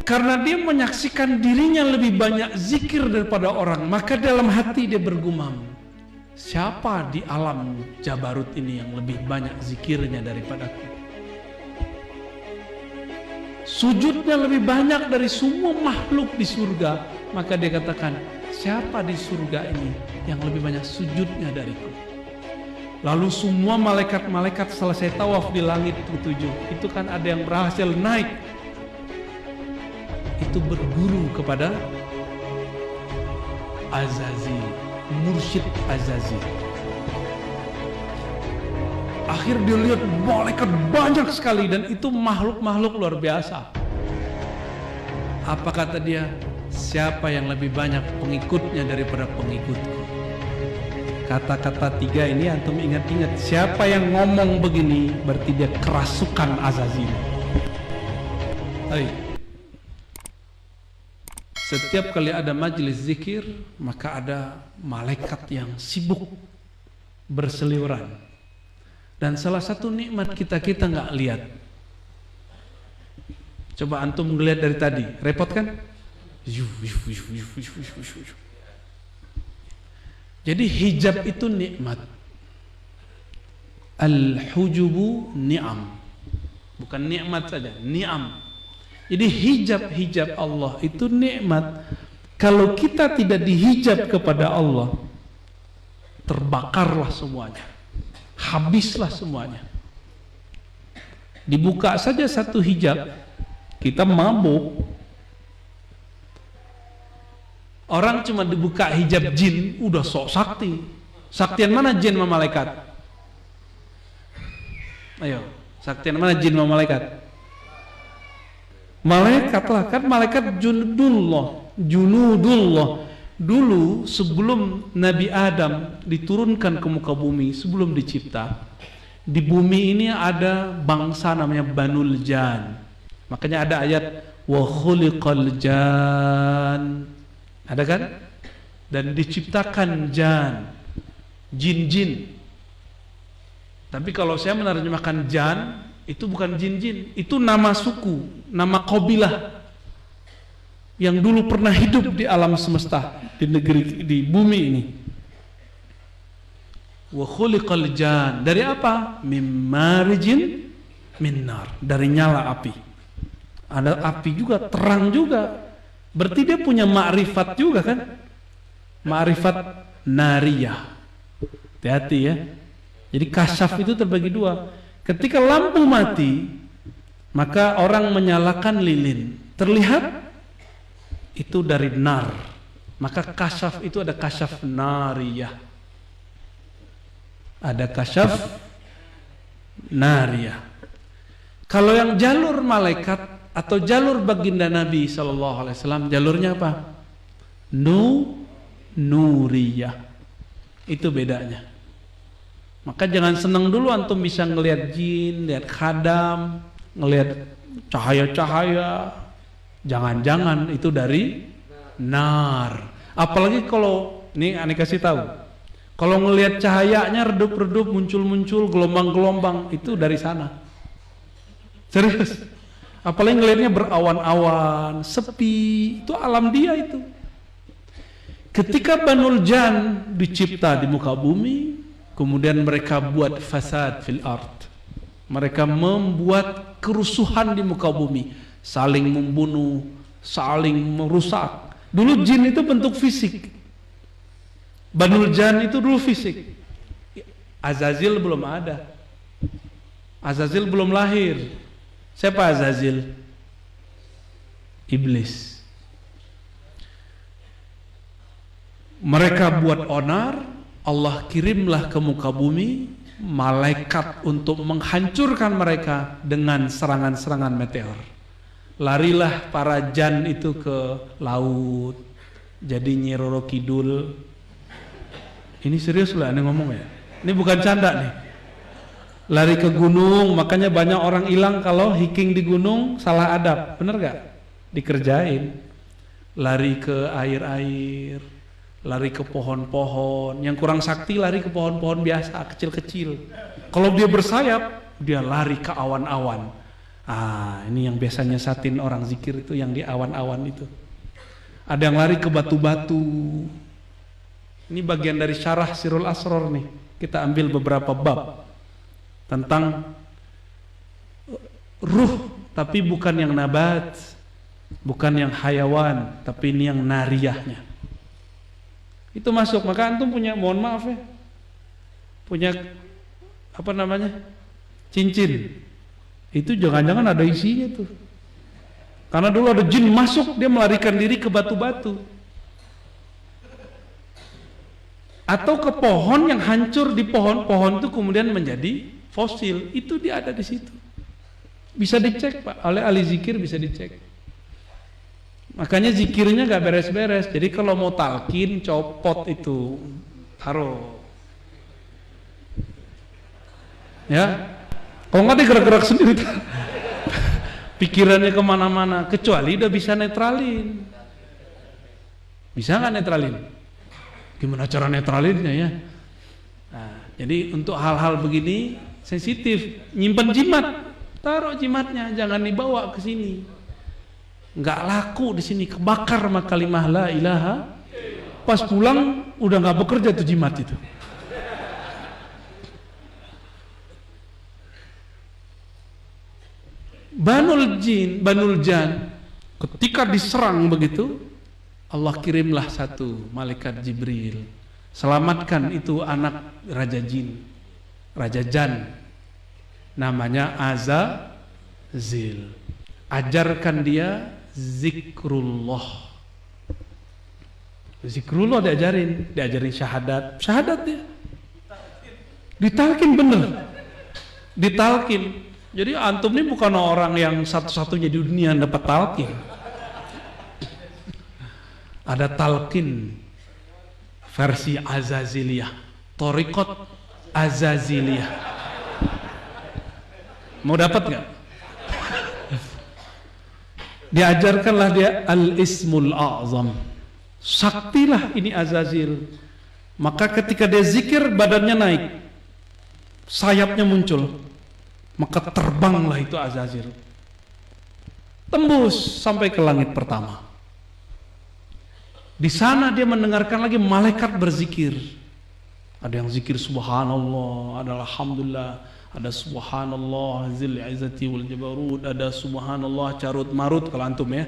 karena dia menyaksikan dirinya lebih banyak zikir daripada orang, maka dalam hati dia bergumam, siapa di alam Jabarut ini yang lebih banyak zikirnya daripadaku? Sujudnya lebih banyak dari semua makhluk di surga, maka dia katakan, siapa di surga ini yang lebih banyak sujudnya dariku? Lalu semua malaikat-malaikat selesai tawaf di langit ketujuh, itu kan ada yang berhasil naik, itu berguru kepada Azazil, mursyid Azazil. Akhir dilihat malaikat banyak sekali, dan itu makhluk-makhluk luar biasa. Apa kata dia? Siapa yang lebih banyak pengikutnya daripada pengikutku? Kata-kata tiga ini antum ingat-ingat. Siapa yang ngomong begini berarti dia kerasukan Azazil. Hai. Setiap kali ada majelis zikir, maka ada malaikat yang sibuk berseliweran. Dan salah satu nikmat kita nggak lihat. Coba antum ngelihat dari tadi, repot kan? Jadi hijab itu nikmat. Al-hujubu ni'am. Bukan nikmat saja, ni'am. Jadi hijab Allah itu nikmat. Kalau kita tidak dihijab kepada Allah, terbakarlah semuanya, habislah semuanya. Dibuka saja satu hijab, kita mabuk. Orang cuma dibuka hijab jin, udah sok sakti. Saktian mana jin sama malaikat? Ayo, saktian mana jin sama malaikat? Malaikat lah, kan malaikat junudullah. Dulu sebelum Nabi Adam diturunkan ke muka bumi, sebelum dicipta, di bumi ini ada bangsa namanya Banul Jan. Makanya ada ayat wa khuliqal jan. Ada kan? Dan diciptakan jan, jin-jin. Tapi kalau saya menerjemahkan jan, itu bukan jin-jin, itu nama suku, nama qabilah yang dulu pernah hidup di alam semesta, di negeri, di bumi ini. Wa khuliqal jan, dari apa? Mim marijin min nar, dari nyala api. Ada api juga, terang juga. Berarti dia punya ma'rifat juga kan? Ma'rifat nariyah. Hati-hati ya. Jadi kasyaf itu terbagi dua. Ketika lampu mati, maka orang menyalakan lilin. Terlihat itu dari nar. Maka kasyaf itu ada kasyaf nariyah. Ada kasyaf nariyah. Kalau yang jalur malaikat atau jalur baginda Nabi SAW, jalurnya apa? Nuriyah. Itu bedanya. Maka jangan senang dulu antum bisa ngelihat jin, lihat khadam, ngelihat cahaya-cahaya. Jangan-jangan itu dari nar. Apalagi kalau, nih aneh kasih tahu, kalau ngelihat cahayanya redup-redup, muncul-muncul, gelombang-gelombang, itu dari sana. Serius. Apalagi ngelihatnya berawan-awan, sepi, itu alam dia itu. Ketika Banul Jan dicipta di muka bumi, kemudian mereka buat fasad fil ard. Mereka membuat kerusuhan di muka bumi, saling membunuh, saling merusak. Dulu jin itu bentuk fisik. Banul Jan itu dulu fisik. Azazil belum ada. Azazil belum lahir. Siapa Azazil? Iblis. Mereka buat onar, Allah kirimlah ke muka bumi malaikat untuk menghancurkan mereka dengan serangan-serangan meteor. Larilah para jan itu ke laut, jadi Nyi Roro Kidul. Ini serius lah ini ngomong ya. Ini bukan canda nih. Lari ke gunung, makanya banyak orang hilang kalau hiking di gunung salah adab, bener gak? Dikerjain. Lari ke air-air, lari ke pohon-pohon. Yang kurang sakti lari ke pohon-pohon biasa, kecil-kecil. Kalau dia bersayap, dia lari ke awan-awan. Ini yang biasanya satin orang zikir itu yang di awan-awan itu. Ada yang lari ke batu-batu. Ini bagian dari syarah Sirul Asror nih. Kita ambil beberapa bab tentang ruh, tapi bukan yang nabat, bukan yang hayawan, tapi ini yang nariyahnya. Itu masuk. Maka antum punya, mohon maaf ya, punya apa namanya, cincin. Itu jangan-jangan ada isinya tuh. Karena dulu ada jin masuk, dia melarikan diri ke batu-batu. Atau ke pohon yang hancur di pohon itu kemudian menjadi fosil. Itu dia ada di situ. Bisa dicek Pak, oleh ahli zikir bisa dicek. Makanya zikirnya gak beres-beres. Jadi kalau mau talqin, copot itu, taruh. Ya, kalau nggak dia gerak-gerak sendiri, pikirannya kemana-mana. Kecuali udah bisa netralin. Bisa nggak netralin? Gimana cara netralinnya ya? Nah, jadi untuk hal-hal begini sensitif. Nyimpen jimat, taruh jimatnya, jangan dibawa ke sini. Nggak laku di sini, kebakar sama kalimah la ilaha. Pas pulang udah nggak bekerja tuh jimat itu. Banul Jan ketika diserang begitu, Allah kirimlah satu malaikat Jibril, selamatkan itu anak Raja Jin, Raja Jan, namanya Azazil. Ajarkan dia zikrullah. Zikrullah diajarin syahadat dia. Ditalkin bener. Ditalkin. Jadi antum ini bukan orang yang satu-satunya di dunia yang dapat talqin. Ada talqin versi Azaziliyah, Thariqat Azaziliyah. Mau dapat nggak? Diajarkanlah dia al-ismul a'zam. Saktilah ini Azazil. Maka ketika dia zikir badannya naik, sayapnya muncul. Maka terbanglah itu Azazil, tembus sampai ke langit pertama. Di sana dia mendengarkan lagi malaikat berzikir. Ada yang zikir subhanallah, ada alhamdulillah, ada subhanallah zil izzati wal jabarut, ada subhanallah carut marut kalau antum ya.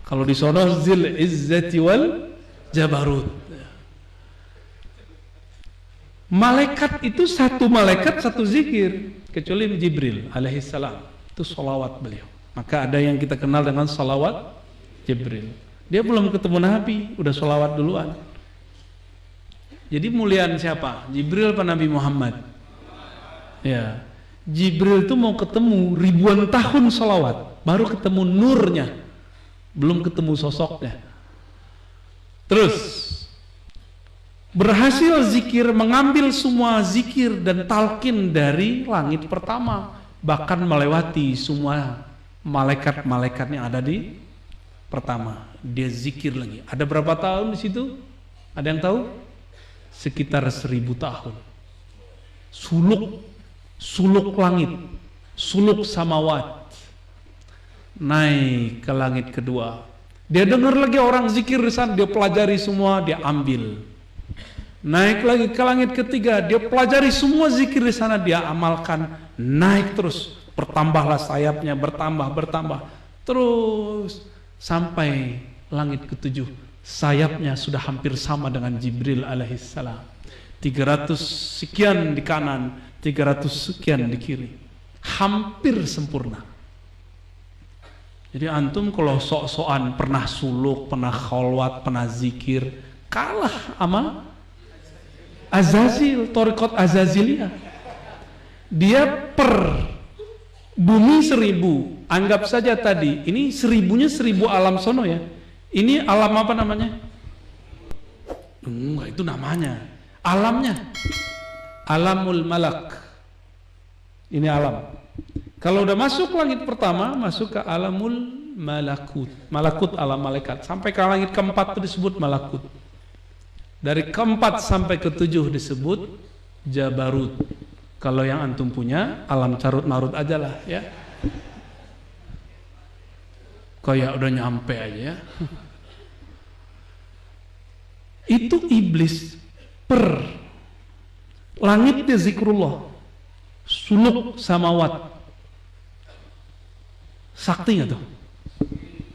Kalau di sono zil izzati wal jabarut. Malaikat itu satu malaikat satu zikir, kecuali Jibril alaihissalam itu salawat beliau. Maka ada yang kita kenal dengan salawat Jibril. Dia belum ketemu Nabi, udah salawat duluan. Jadi muliaan siapa? Jibril apa Nabi Muhammad? Ya, Jibril itu mau ketemu ribuan tahun salawat, baru ketemu nurnya, belum ketemu sosoknya. Terus berhasil zikir, mengambil semua zikir dan talqin dari langit pertama, bahkan melewati semua malaikat-malaikat yang ada di pertama. Dia zikir lagi. Ada berapa tahun di situ? Ada yang tahu? Sekitar 1000 tahun. Suluk langit, suluk samawat, naik ke langit kedua. Dia dengar lagi orang zikir di sana, dia pelajari semua, dia ambil. Naik lagi ke langit ketiga, dia pelajari semua zikir di sana, dia amalkan, naik terus, bertambahlah sayapnya, bertambah, terus sampai langit ketujuh, sayapnya sudah hampir sama dengan Jibril alaihissalam. 300 sekian di kanan, 300 sekian di kiri, hampir sempurna. Jadi antum kalau sok-sokan pernah suluk, pernah khalwat, pernah zikir, kalah sama Azazil, Thariqat Azaziliyah. Dia per bumi 1000. Anggap saja tadi, ini 1000-nya 1000 alam sono ya. Ini alam apa namanya? Enggak, itu namanya. Alamnya alamul malak. Ini alam. Kalau udah masuk langit pertama, masuk ke alamul malakut. Malakut alam malaikat. Sampai ke langit keempat itu disebut malakut. Dari keempat sampai ketujuh disebut jabarut, Kalau yang antum punya, alam carut marut aja lah ya. Kayak udah nyampe aja ya. Itu iblis per langitnya zikrullah, suluk samawat. Sakti nggak tuh?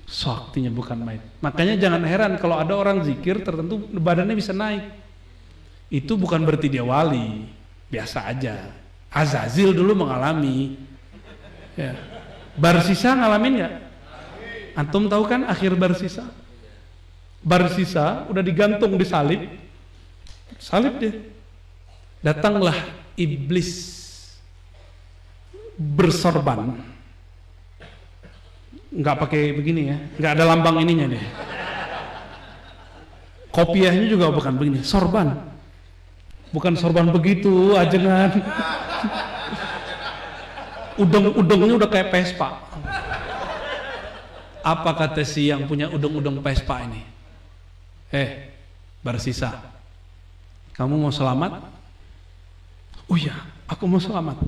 Saktinya bukan main. Makanya jangan heran kalau ada orang zikir tertentu badannya bisa naik. Itu bukan berarti dia wali, biasa aja. Azazil dulu mengalami. Ya. Barsisa ngalamin nggak? Antum tahu kan akhir Barsisa? Barsisa udah digantung di salib dia. Datanglah iblis bersorban, nggak pakai begini ya, nggak ada lambang ininya deh. Kopiahnya juga bukan begini, sorban. Bukan sorban begitu, ajengan. Udeng-udengnya udah kayak Vespa. Apa kata si yang punya udeng-udeng Vespa ini? Barsisa, kamu mau selamat? Oh iya, aku mau selamat.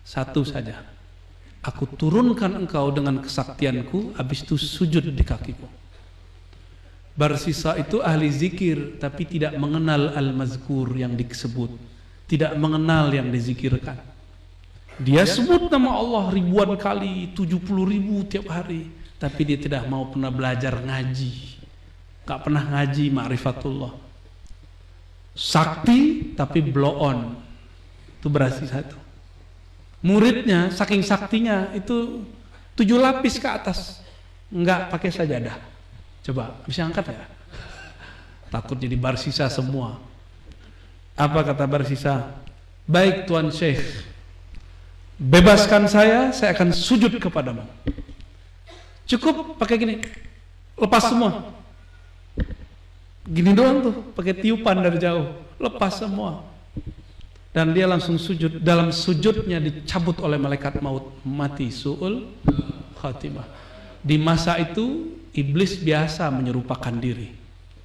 Satu saja, aku turunkan engkau dengan kesaktianku, habis itu sujud di kakiku. Barsisa itu ahli zikir, tapi tidak mengenal al-mazkur yang disebut, tidak mengenal yang dizikirkan. Dia sebut nama Allah ribuan kali, 70.000 tiap hari, tapi dia tidak mau pernah belajar ngaji, gak pernah ngaji ma'rifatullah. Sakti tapi blow on, itu Barsisa itu. Muridnya saking saktinya itu 7 lapis ke atas, nggak pakai sajadah. Coba bisa angkat ya? Takut jadi Barsisa semua. Apa kata Barsisa? Baik Tuan Syekh, bebaskan saya akan sujud kepadamu. Cukup pakai gini, lepas semua. Gini doang tuh, pakai tiupan dari jauh, lepas semua. Dan dia langsung sujud. Dalam sujudnya dicabut oleh malaikat maut, mati su'ul khatimah. Di masa itu iblis biasa menyerupakan diri.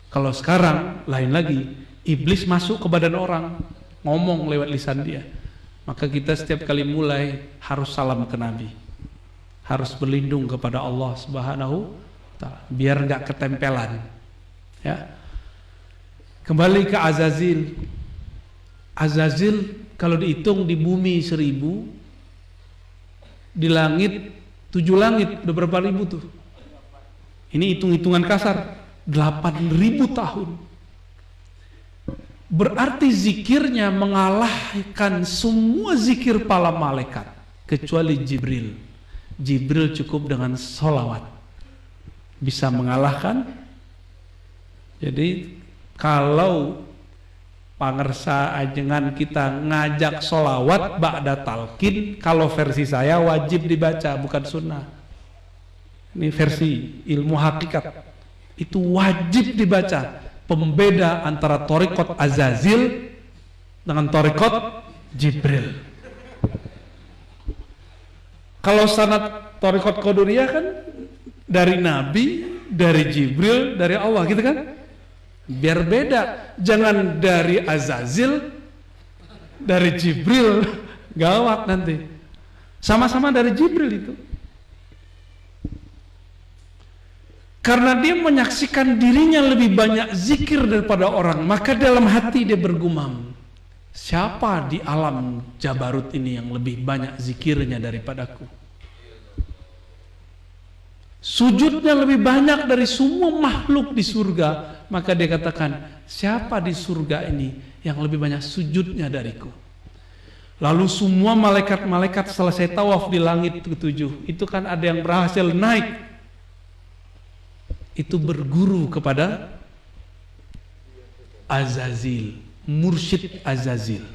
Kalau sekarang lain lagi, iblis masuk ke badan orang, ngomong lewat lisan dia. Maka kita setiap kali mulai harus salam ke Nabi, harus berlindung kepada Allah Subhanahu wa Ta'ala, biar nggak ketempelan. Ya. Kembali ke Azazil. Azazil kalau dihitung di bumi 1000, di langit 7 langit udah berapa ribu tuh? Ini hitung-hitungan kasar, 8.000 tahun. Berarti zikirnya mengalahkan semua zikir para malaikat kecuali Jibril. Jibril cukup dengan sholawat bisa mengalahkan. Jadi kalau pangersa ajengan kita ngajak sholawat ba'da talqin, kalau versi saya wajib dibaca, bukan sunnah. Ini versi ilmu hakikat, itu wajib dibaca. Pembeda antara thariqat Azazil dengan thariqat Jibril. Kalau sanad thariqat Qadariyah kan dari Nabi, dari Jibril, dari Allah gitu kan. Biar beda, jangan dari Azazil, dari Jibril, gawat nanti. Sama-sama dari Jibril itu. Karena dia menyaksikan dirinya lebih banyak zikir daripada orang, maka dalam hati dia bergumam, siapa di alam Jabarut ini yang lebih banyak zikirnya daripadaku? Sujudnya lebih banyak dari semua makhluk di surga. Maka dia katakan, siapa di surga ini yang lebih banyak sujudnya dariku? Lalu semua malaikat-malaikat selesai tawaf di langit ke-7, itu kan ada yang berhasil naik, itu berguru kepada Azazil, mursyid Azazil.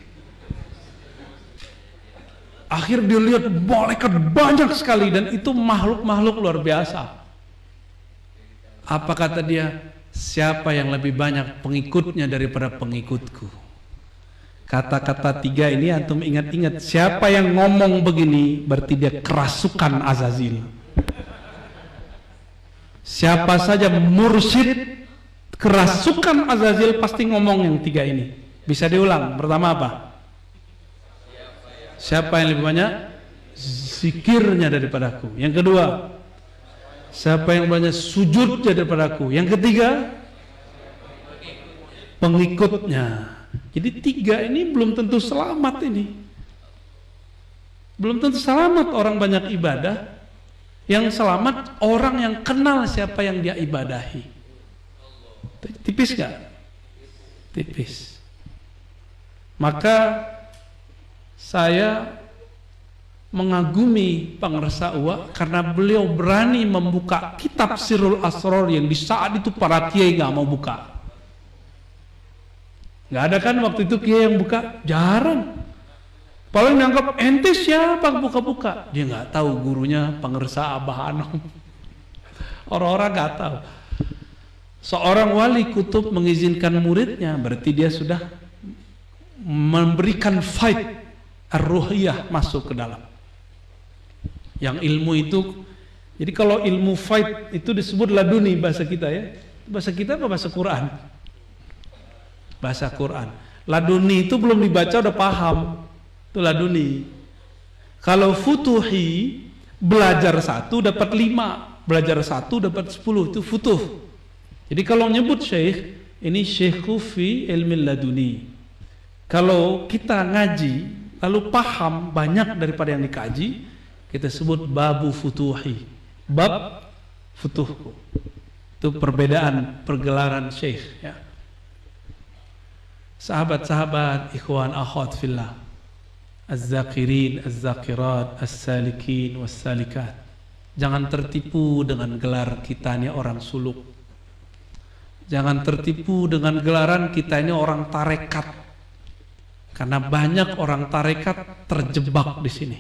Akhir dia lihat malaikat banyak sekali, dan itu makhluk-makhluk luar biasa. Apa kata dia? Siapa yang lebih banyak pengikutnya daripada pengikutku? Kata-kata 3 ini antum ingat-ingat. Siapa yang ngomong begini berarti dia kerasukan Azazil. Siapa saja mursyid kerasukan Azazil pasti ngomong yang 3 ini. Bisa diulang. Pertama apa? Siapa yang lebih banyak zikirnya daripadaku. Yang kedua, siapa yang banyak sujudnya daripadaku. Yang ketiga, pengikutnya. Jadi tiga ini belum tentu selamat ini. Belum tentu selamat orang banyak ibadah. Yang selamat orang yang kenal siapa yang dia ibadahi. Tipis gak? Tipis. Maka saya mengagumi Pangersa Uwa karena beliau berani membuka kitab Sirrul Asrar yang di saat itu para kiai gak mau buka. Gak ada kan waktu itu kiai yang buka? Jarang. Paling dianggap ente siapa buka-buka. Dia gak tahu gurunya Pangersa Abah Anom. Orang-orang gak tahu. Seorang wali kutub mengizinkan muridnya, berarti dia sudah memberikan fight ar-ruhiyah masuk ke dalam. Yang ilmu itu, jadi kalau ilmu fight itu disebut laduni bahasa kita ya. Bahasa kita apa bahasa Quran? Bahasa Quran. Laduni itu belum dibaca udah paham. Itu laduni. Kalau futuhi, belajar 1 dapat 5, belajar 1 dapat 10, itu futuh. Jadi kalau nyebut syekh, ini syekhu fi ilmi laduni. Kalau kita ngaji lalu paham banyak daripada yang dikaji, kita sebut babu futuhi, bab futuh. Itu perbedaan pergelaran syekh ya. Sahabat-sahabat, ikhwan akhwat fillah, az-zakirin, az-zakirat, as-salikin, was-salikat, jangan tertipu dengan gelar kita ini orang suluk. Jangan tertipu dengan gelaran kita ini orang tarekat. Karena banyak orang tarekat terjebak di sini.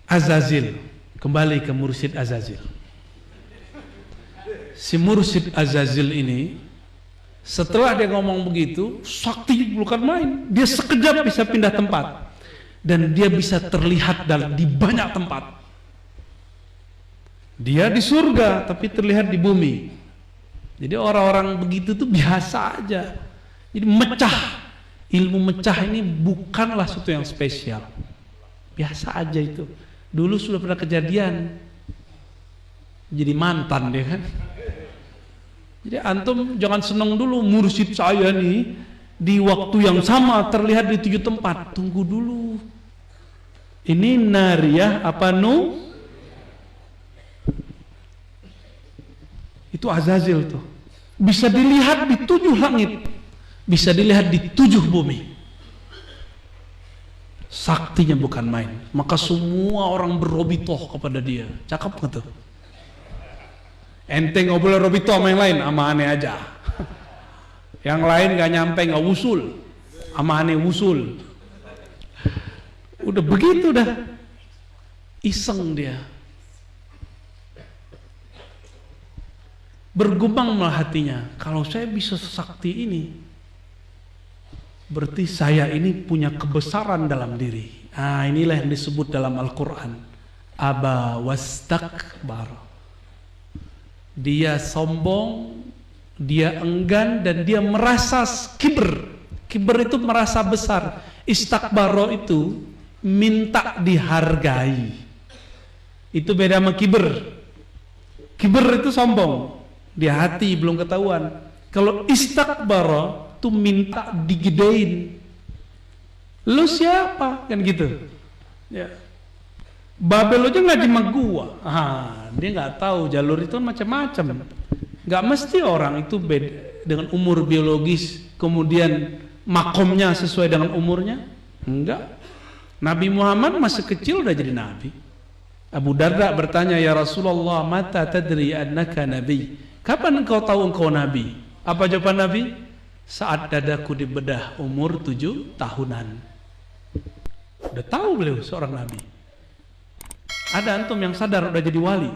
Azazil, kembali ke Mursyid Azazil. Si Mursyid Azazil ini, setelah dia ngomong begitu, sakti bukan main. Dia sekejap bisa pindah tempat. Dan dia bisa terlihat di banyak tempat. Dia di surga, tapi terlihat di bumi. Jadi orang-orang begitu tuh biasa aja. Jadi mecah, ilmu mecah ini bukanlah sesuatu yang spesial. Biasa aja itu. Dulu sudah pernah kejadian. Jadi mantan dia kan. Jadi antum jangan senang dulu mursyid saya nih di waktu yang sama terlihat di 7 tempat. Tunggu dulu. Ini nariyah apa nu? Itu Azazil tuh. Bisa dilihat di 7 langit. Bisa dilihat di 7 bumi. Saktinya bukan main. Maka semua orang berrobitoh kepada dia. Cakep gak tuh? Ente gak boleh robitoh sama yang lain, sama aneh aja. Yang lain gak nyampe, gak wusul, sama aneh wusul. Udah begitu dah. Iseng dia. Bergumanglah hatinya, kalau saya bisa sesakti ini, berarti saya ini punya kebesaran dalam diri. Nah, inilah yang disebut dalam Al-Quran, aba wastakbar. Dia sombong, dia enggan, dan dia merasa kibr. Kibr itu merasa besar. Istakbaro itu minta dihargai. Itu beda sama kibr. Kibr itu sombong, di hati belum ketahuan. Kalau istakbara tuh minta digedein. Lu siapa? Kan gitu. Ya. Babel aja nggak di gua. Dia nggak tahu jalur itu kan macam-macam. Nggak mesti orang itu beda dengan umur biologis, kemudian makomnya sesuai dengan umurnya. Enggak. Nabi Muhammad masih kecil udah jadi nabi. Abu Darda bertanya, ya Rasulullah, mata tadri annaka nabi? Kapan engkau tahu engkau nabi? Apa jawaban Nabi? Saat dadaku dibedah umur 7 tahunan. Udah tahu beliau seorang nabi. Ada antum yang sadar udah jadi wali?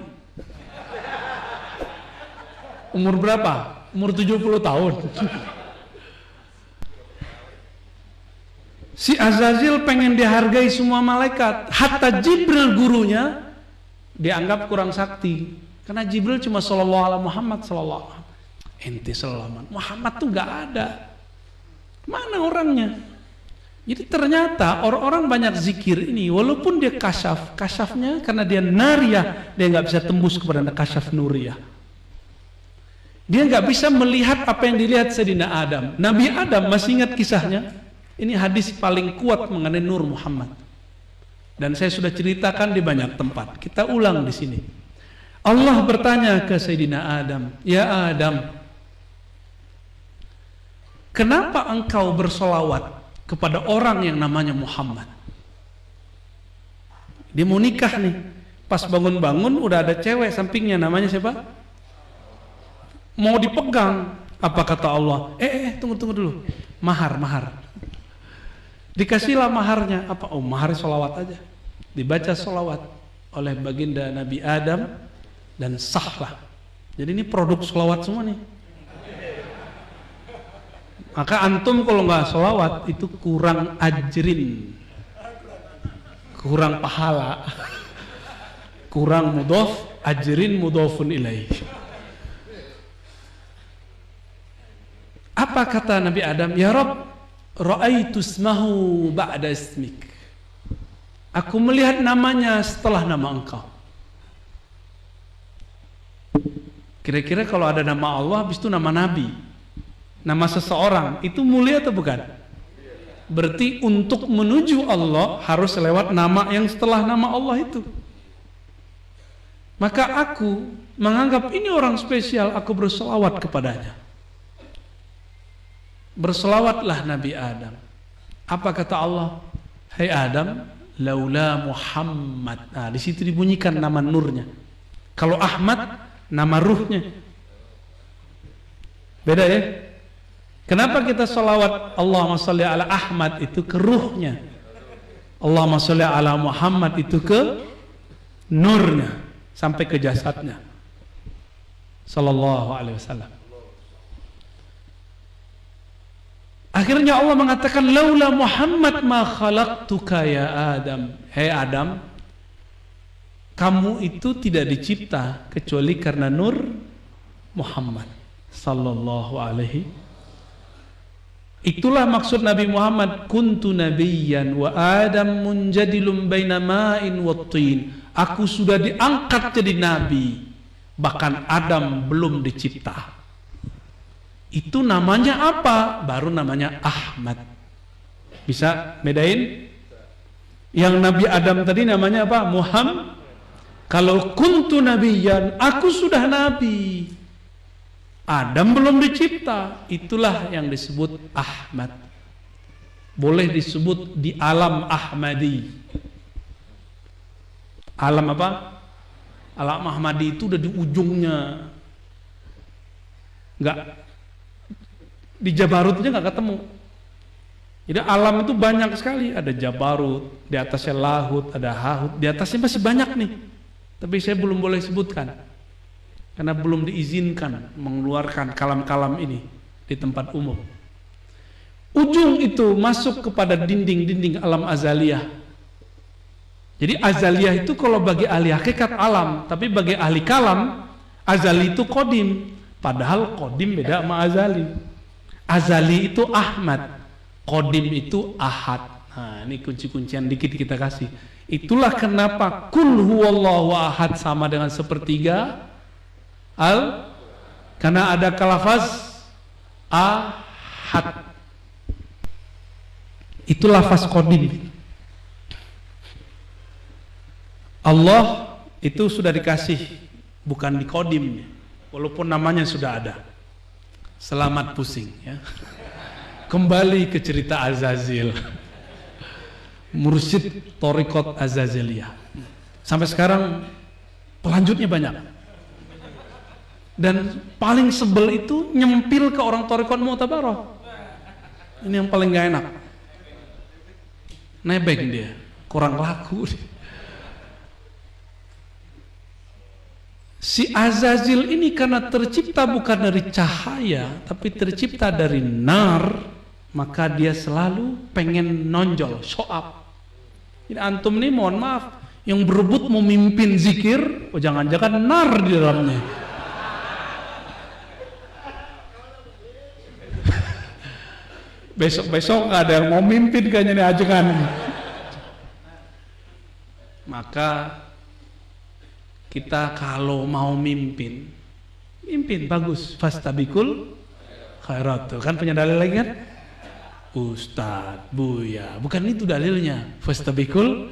Umur berapa? Umur 70 tahun. Si Azazil pengen dihargai semua malaikat. Hatta Jibril gurunya dianggap kurang sakti. Karena Jibril cuma sallallahu ala Muhammad sallallahu alaihi wasallam. Ente sallallahu Muhammad tuh gak ada. Mana orangnya? Jadi ternyata orang-orang banyak zikir ini, walaupun dia kasyafnya karena dia nariyah, dia nggak bisa tembus kepada kasyaf nuriyah. Dia nggak bisa melihat apa yang dilihat Sayyidina Adam. Nabi Adam, masih ingat kisahnya? Ini hadis paling kuat mengenai Nur Muhammad. Dan saya sudah ceritakan di banyak tempat. Kita ulang di sini. Allah bertanya ke Sayyidina Adam, "Ya Adam, kenapa engkau bersolawat kepada orang yang namanya Muhammad?" Dia mau nikah nih. Pas bangun-bangun udah ada cewek sampingnya, namanya siapa? Mau dipegang. Apa kata Allah? Tunggu dulu. Mahar. Dikasihlah maharnya. Apa? Oh, mahar solawat aja. Dibaca solawat oleh baginda Nabi Adam dan sahlah. Jadi ini produk solawat semua nih. Maka antum kalau nggak solawat itu kurang ajrin, kurang pahala, kurang mudhof, ajrin mudhofun ilaih. Apa kata Nabi Adam? Ya Rabb, ra'aitu ismahu ba'da ismik. Aku melihat namanya setelah nama engkau. Kira-kira kalau ada nama Allah, habis itu nama Nabi, nama seseorang, itu mulia atau bukan? Berarti untuk menuju Allah harus lewat nama yang setelah nama Allah itu. Maka aku menganggap ini orang spesial, aku berselawat kepadanya. Berselawatlah Nabi Adam. Apa kata Allah? Hai Adam, laula Muhammad. Nah, di situ dibunyikan nama nurnya. Kalau Ahmad, nama ruhnya. Beda ya? Kenapa kita salawat Allahumma sholli ala Ahmad itu ke ruhnya, Allahumma sholli ala Muhammad itu ke nurnya sampai ke jasadnya sallallahu alaihi wasallam. Akhirnya Allah mengatakan laula Muhammad ma khalaqtuka ya Adam. Hei Adam, kamu itu tidak dicipta kecuali karena nur Muhammad sallallahu alaihi. Itulah maksud Nabi Muhammad, kuntu nabiyyan wa Adam munjadilun baina ma'in wa tin. Aku sudah diangkat jadi nabi, bahkan Adam belum dicipta. Itu namanya apa? Baru namanya Ahmad. Bisa bedain? Yang Nabi Adam tadi namanya apa? Muhammad. Kalau kuntu nabiyyan, aku sudah nabi, Adam belum dicipta, itulah yang disebut Ahmad. Boleh disebut di alam Ahmadi. Alam apa? Alam Ahmadi itu udah di ujungnya, nggak di Jabarutnya nggak ketemu. Jadi alam itu banyak sekali, ada Jabarut, di atasnya Lahut, ada Hahut, di atasnya masih banyak nih. Tapi saya belum boleh sebutkan karena belum diizinkan mengeluarkan kalam-kalam ini di tempat umum. Ujung itu masuk kepada dinding-dinding alam azaliyah. Jadi azaliyah itu kalau bagi ahli hakikat alam, tapi bagi ahli kalam, azali itu qadim. Padahal qadim beda sama azali. Azali itu Ahmad, qadim itu Ahad. Nah, ini kunci-kuncian dikit kita kasih. Itulah kenapa kul huwallahu ahad sama dengan sepertiga karena ada kalafaz ahad. Itu lafaz qadim. Allah itu sudah dikasih, bukan di qadim, walaupun namanya sudah ada. Selamat pusing ya. Kembali ke cerita Azazil, mursyid Thariqat Azaziliyah. Sampai sekarang pelanjutnya banyak. Dan paling sebel itu nyempil ke orang Thariqat Mu'tabarah. Ini yang paling gak enak. Nebeng dia, kurang laku. Si Azazil ini karena tercipta bukan dari cahaya, tapi tercipta dari nar, maka dia selalu pengen nonjol, show up. Jadi antum nih mohon maaf, yang berebut memimpin zikir, oh jangan-jangan nar di dalamnya. Besok-besok nggak ada yang mau mimpin kayaknya nih ajengan. Maka kita kalau mau mimpin bagus, fastabikul khairat. Tuh kan punya dalil lagi kan? Ustadz, Buya, bukan itu dalilnya. Fastabikul,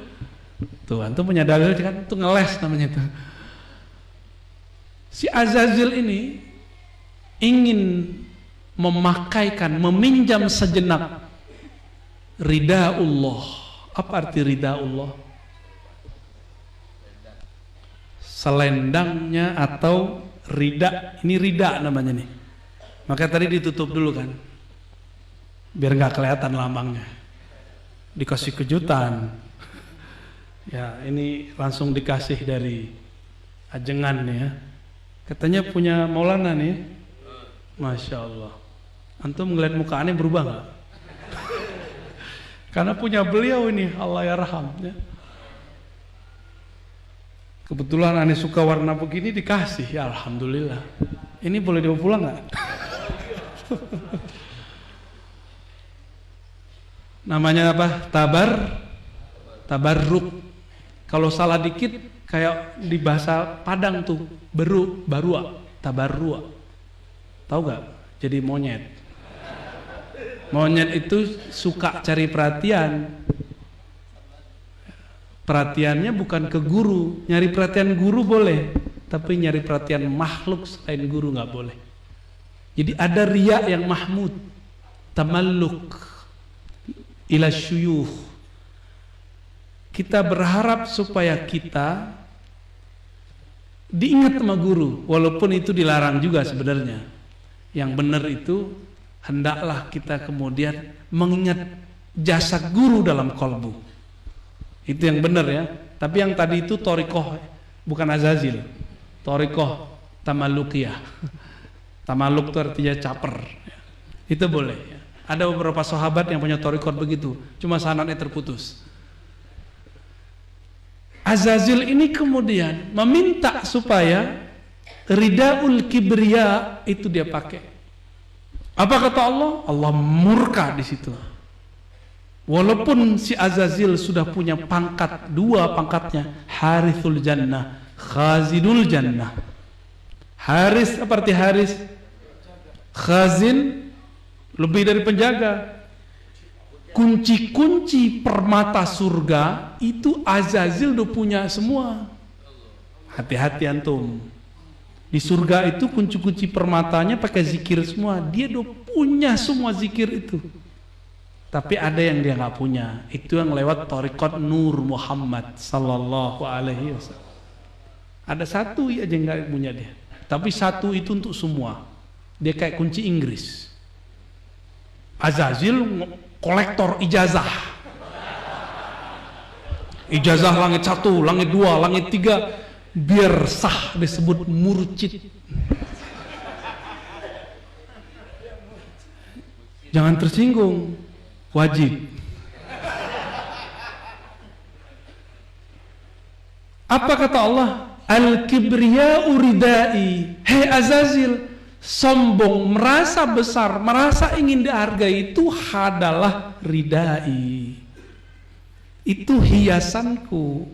tuh antum punya dalil kan? Itu ngeles namanya tuh. Si Azazil ini ingin meminjam sejenak ridha Allah. Apa arti ridha Allah? Selendangnya atau rida, ini rida namanya nih. Maka tadi ditutup dulu kan, biar nggak kelihatan lambangnya. Dikasih kejutan. Ya ini langsung dikasih dari ajengan nih ya. Katanya punya Maulana nih, masya Allah. Antum ngeliat muka aneh berubah nggak? Karena punya beliau ini, Allah yarham. Ya. Kebetulan aneh suka warna begini dikasih, ya alhamdulillah. Ini boleh dibawa pulang nggak? Namanya apa? Tabarruk. Kalau salah dikit kayak di bahasa Padang tuh barua, tabarrua. Tahu nggak? Jadi monyet. Monyet itu suka cari perhatian. Perhatiannya bukan ke guru, nyari perhatian guru boleh, tapi nyari perhatian makhluk selain guru nggak boleh. Jadi ada riya yang mahmud, tamalluk ila syuyukh. Kita berharap supaya kita diingat sama guru, walaupun itu dilarang juga sebenarnya. Yang benar itu hendaklah kita kemudian mengingat jasa guru dalam kolbu. Itu yang benar ya. Tapi yang tadi itu torikoh, bukan azazil. Torikoh tamalukiyah. Tamaluk itu artinya caper. Itu boleh. Ada beberapa sahabat yang punya torikoh begitu. Cuma sanadnya terputus. Azazil ini kemudian meminta supaya ridaul kibriya itu dia pakai. Apa kata Allah? Allah murka di situ. Walaupun si Azazil sudah punya pangkat, dua pangkatnya, Harithul Jannah, Khazidul Jannah. Haris apa arti Haris? Khazin lebih dari penjaga. Kunci-kunci permata surga itu Azazil udah punya semua. Hati-hati antum. Di surga itu kunci-kunci permatanya pakai zikir semua. Dia udah punya semua zikir itu. Tapi ada yang dia nggak punya, itu yang lewat Thariqat Nur Muhammad sallallahu alaihi wasallam. Ada satu aja yang nggak punya dia, tapi satu itu untuk semua. Dia kayak kunci Inggris. Azazil kolektor ijazah. Ijazah langit 1, langit 2, langit 3, biar sah disebut murcid. Jangan tersinggung. Wajib. Apa kata Allah? Al-kibriya uridai. Hei Azazil, sombong, merasa besar, merasa ingin dihargai itu adalah ridai. Itu hiasanku.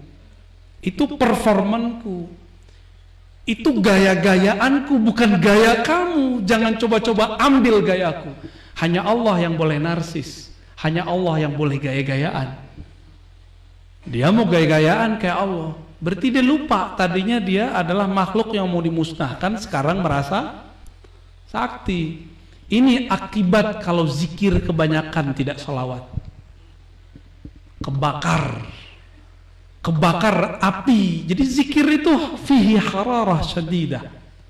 Itu performanku. Itu gaya-gayaanku, bukan gaya kamu. Jangan coba-coba ambil gayaku. Hanya Allah yang boleh narsis. Hanya Allah yang boleh gaya-gayaan. Dia mau gaya-gayaan kayak Allah. Berarti dia lupa tadinya dia adalah makhluk yang mau dimusnahkan, sekarang merasa sakti. Ini akibat kalau zikir kebanyakan tidak sholawat. Kebakar api. Jadi zikir itu fihi hararah syadidah.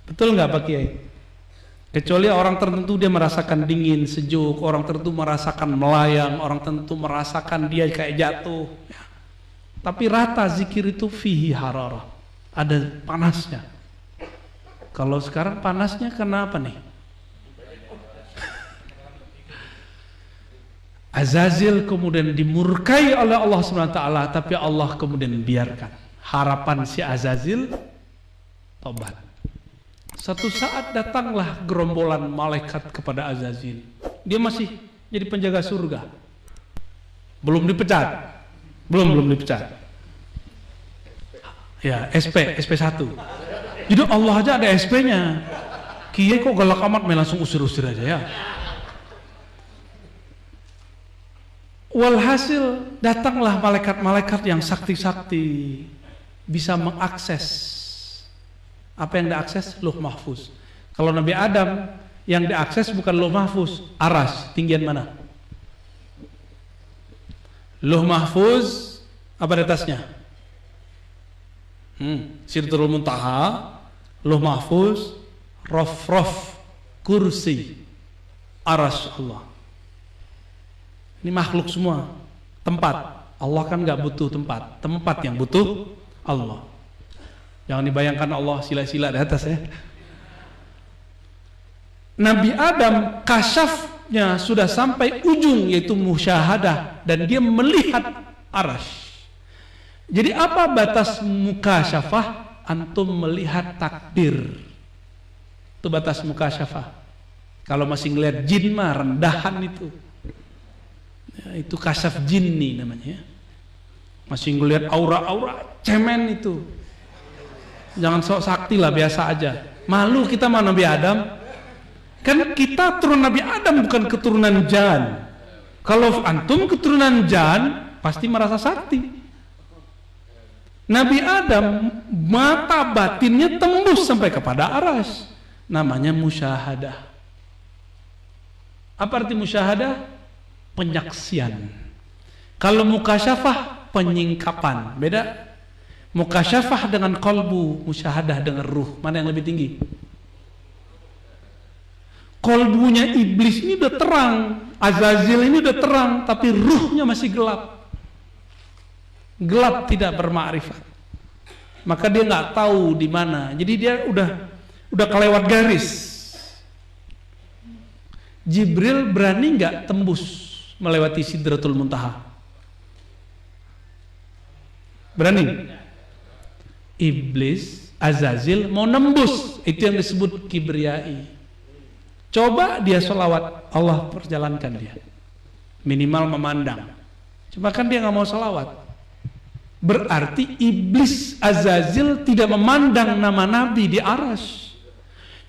Betul nggak Pak Kiai? Kecuali orang tertentu dia merasakan dingin, sejuk, orang tertentu merasakan melayang, orang tertentu merasakan dia kayak jatuh. Tapi rata zikir itu fihi hararah, ada panasnya. Kalau sekarang panasnya kenapa nih? Azazil kemudian dimurkai oleh Allah SWT, tapi Allah kemudian biarkan. Harapan si Azazil tobat. Satu saat datanglah gerombolan malaikat kepada Azazil. Dia masih jadi penjaga surga. Belum dipecat. Belum dipecat. Ya, SP1. Jadi Allah aja ada SP-nya. Kiai kok galak amat, langsung usir-usir aja ya. Walhasil datanglah malaikat-malaikat yang sakti-sakti, bisa mengakses. Apa yang diakses? Lauh Mahfuz. Kalau Nabi Adam yang diakses bukan Lauh Mahfuz, aras, tinggian mana? Lauh Mahfuz apa di atasnya? Sidratul Muntaha, Lauh Mahfuz, Rof, kursi, aras Allah. Ini makhluk semua. Tempat. Allah kan gak butuh tempat. Tempat yang butuh Allah. Jangan dibayangkan Allah sila-sila di atas ya. Nabi Adam kasyafnya sudah sampai ujung, yaitu musyahadah, dan dia melihat arasy. Jadi apa batas mukasyafah? Antum melihat takdir. Itu batas mukasyafah. Kalau masih ngelihat jin mah rendahan itu. Ya, itu kasyaf jinni namanya. Masih ngelihat aura-aura cemen itu. Jangan sok sakti lah, biasa aja. Malu kita sama Nabi Adam. Kan kita turun Nabi Adam, bukan keturunan jan. Kalau antum keturunan jan, pasti merasa sakti. Nabi Adam mata batinnya tembus sampai kepada aras. Namanya musyahadah. Apa arti musyahadah? Penyaksian. Kalau mukasyafah penyingkapan. Beda. Mukasyafah dengan kolbu, musyahadah dengan ruh. Mana yang lebih tinggi? Kolbunya iblis ini udah terang, Azazil ini udah terang, tapi ruhnya masih gelap. Gelap, tidak bermakrifat. Maka dia nggak tahu di mana. Jadi dia udah kelewat garis. Jibril berani nggak tembus melewati Sidratul Muntaha? Berani? Iblis, Azazil mau nembus, itu yang disebut kibriyai. Coba dia sholawat, Allah perjalankan dia. Minimal memandang. Cuma kan dia nggak mau sholawat. Berarti iblis Azazil tidak memandang nama Nabi di aras.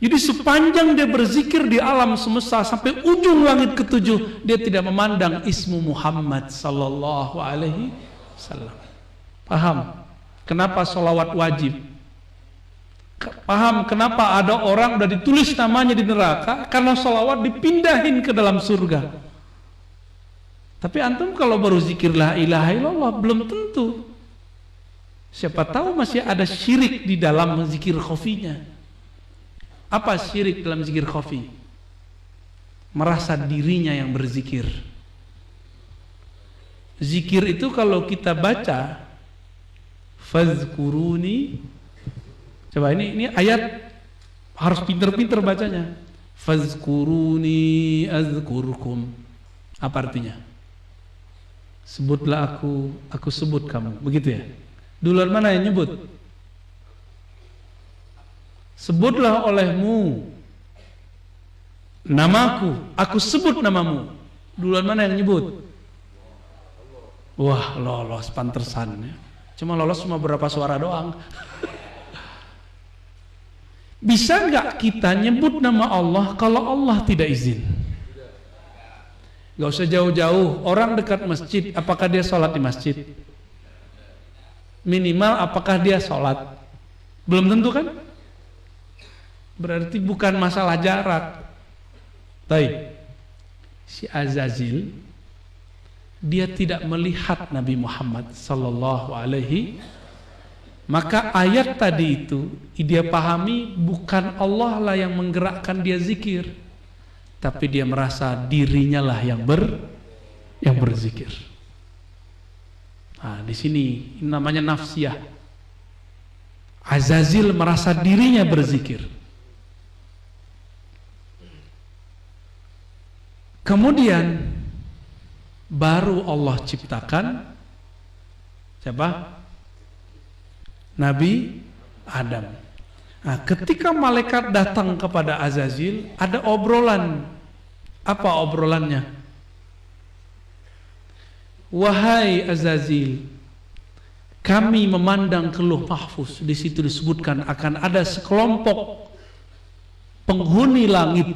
Jadi sepanjang dia berzikir di alam semesta sampai ujung langit ketujuh, dia tidak memandang ismu Muhammad sallallahu alaihi wasallam. Paham? Kenapa sholawat wajib? Paham kenapa ada orang udah ditulis namanya di neraka? Karena sholawat dipindahin ke dalam surga. Tapi antum kalau baru zikir la ilaha illallah belum tentu. Siapa tahu masih ada syirik di dalam zikir khafinya. Apa syirik dalam zikir khafi? Merasa dirinya yang berzikir. Zikir itu kalau kita baca fazkuruni, coba ini ayat harus pinter-pinter bacanya. Fazkuruni azkurkum. Apa artinya? Sebutlah aku sebut kamu. Begitu ya? Duluan mana yang nyebut? Sebutlah olehmu namaku, aku sebut namamu. Duluan mana yang nyebut? Wah, lolos pantesan ya. Cuma lolos cuma berapa suara doang. Bisa nggak kita nyebut nama Allah kalau Allah tidak izin? Gak usah jauh-jauh. Orang dekat masjid, apakah dia sholat di masjid? Minimal apakah dia sholat? Belum tentu kan? Berarti bukan masalah jarak. Baik. Si Azazil, dia tidak melihat Nabi Muhammad sallallahu alaihi. Maka ayat tadi itu dia pahami bukan Allah lah yang menggerakkan dia zikir, tapi dia merasa dirinya lah yang berzikir. Nah, di sini namanya nafsiyah. Azazil merasa dirinya berzikir. Kemudian baru Allah ciptakan siapa? Nabi Adam. Nah, ketika malaikat datang kepada Azazil, ada obrolan. Apa obrolannya? wahai Azazil, kami memandang ke Lauh Mahfuz. Di situ disebutkan akan ada sekelompok penghuni langit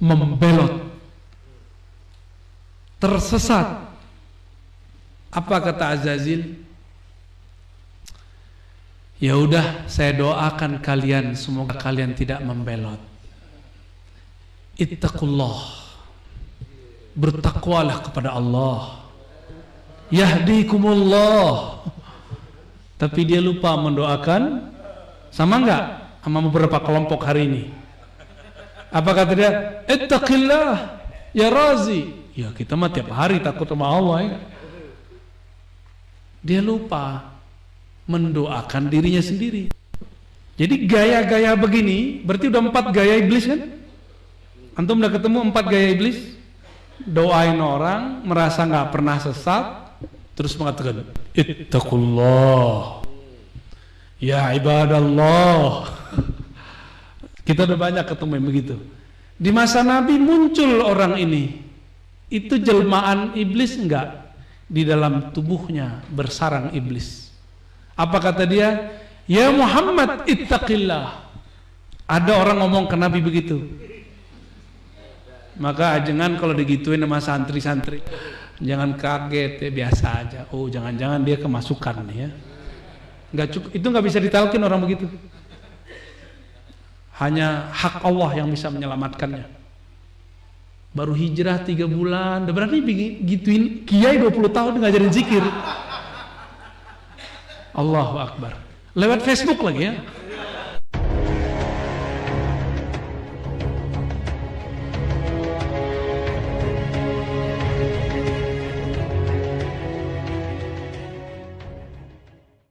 membelot, tersesat. Apa kata Azazil? Ya udah, saya doakan kalian semoga kalian tidak membelot. Ittaqullah, bertakwalah kepada Allah. Yahdikumullah. Tapi dia lupa mendoakan, sama enggak sama beberapa kelompok hari ini? Apa kata dia? Ittaqillah ya Razi. Ya kita mah tiap hari takut sama Allah ya. Dia lupa mendoakan dirinya sendiri. Jadi gaya-gaya begini berarti udah 4 gaya iblis kan? Antum udah ketemu 4 gaya iblis? Doain orang merasa nggak pernah sesat, terus mengatakan ittaqullah ya ibadallah. Kita udah banyak ketemu yang begitu. Di masa Nabi muncul orang ini. Itu jelmaan iblis enggak? Di dalam tubuhnya bersarang iblis. Apa kata dia? Ya Muhammad ittaqillah. Ada orang ngomong ke Nabi begitu. Maka jangan kalau digituin sama santri-santri, jangan kaget ya, biasa aja. Oh jangan-jangan dia kemasukan nih ya. Nggak cukup, itu nggak bisa ditalkin orang begitu. Hanya hak Allah yang bisa menyelamatkannya. Baru hijrah 3 bulan, udah berani gituin kiai 20 tahun ngajarin zikir. Allahu Akbar. Lewat Facebook lagi ya.